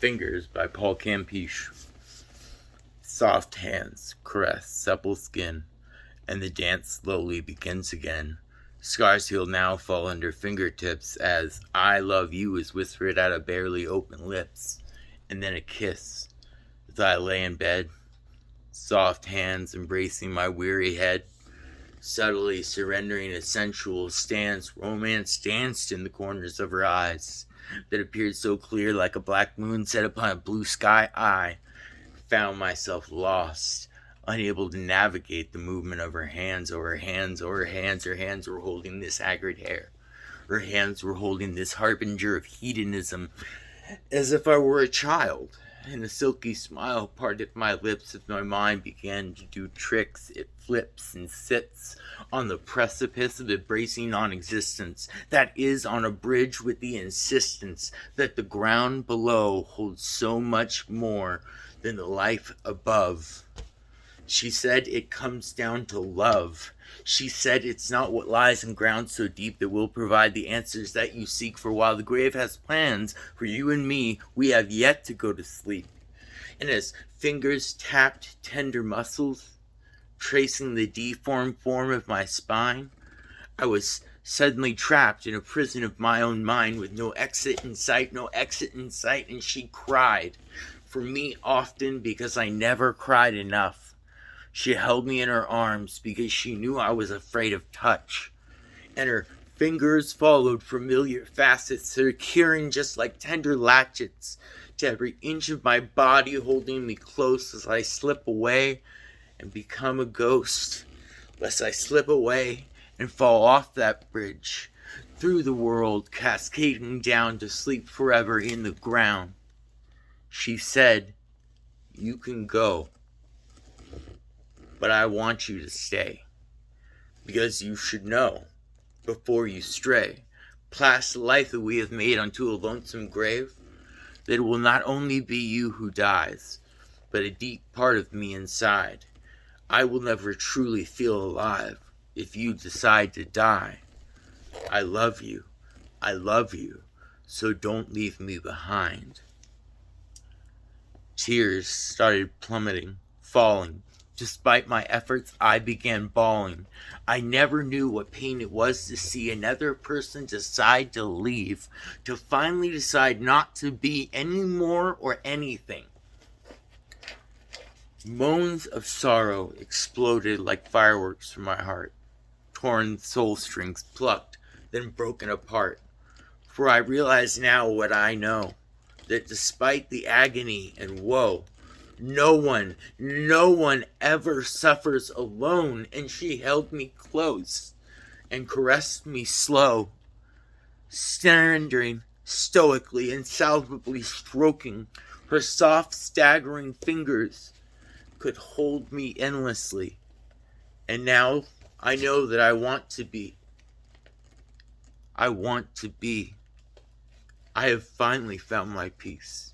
Fingers by Paul Campiche. Soft hands caress supple skin, and the dance slowly begins again. Scars heal now fall under fingertips as I love you is whispered out of barely open lips, and then a kiss as I lay in bed, soft hands embracing my weary head, subtly surrendering a sensual stance. Romance danced in the corners of her eyes that appeared so clear like a black moon set upon a blue sky. I found myself lost, unable to navigate the movement of her hands. Her hands were holding this haggard hair. Her hands were holding this harbinger of hedonism, as if I were a child. And a silky smile parted my lips as my mind began to do tricks. It flips and sits on the precipice of embracing non-existence, that is, on a bridge with the insistence that the ground below holds so much more than the life above. She said it comes down to love. She said it's not what lies in ground so deep that will provide the answers that you seek, for while the grave has plans for you and me, we have yet to go to sleep. And as fingers tapped tender muscles, tracing the deformed form of my spine, I was suddenly trapped in a prison of my own mind with no exit in sight, and she cried for me often because I never cried enough. She held me in her arms because she knew I was afraid of touch, and her fingers followed familiar facets, securing just like tender latchets to every inch of my body, holding me close as I slip away and become a ghost, lest I slip away and fall off that bridge, through the world, cascading down to sleep forever in the ground. She said, "You can go, but I want you to stay, because you should know, before you stray, past the life that we have made unto a lonesome grave, that it will not only be you who dies, but a deep part of me inside. I will never truly feel alive if you decide to die. I love you, so don't leave me behind." Tears started plummeting, falling. Despite my efforts, I began bawling. I never knew what pain it was to see another person decide to leave, to finally decide not to be anymore or anything. Moans of sorrow exploded like fireworks from my heart, torn soul strings plucked, then broken apart. For I realize now what I know, that despite the agony and woe, no one ever suffers alone. And she held me close and caressed me slow, surrendering stoically, insalvably stroking. Her soft, staggering fingers could hold me endlessly. And now I know that I want to be. I have finally found my peace.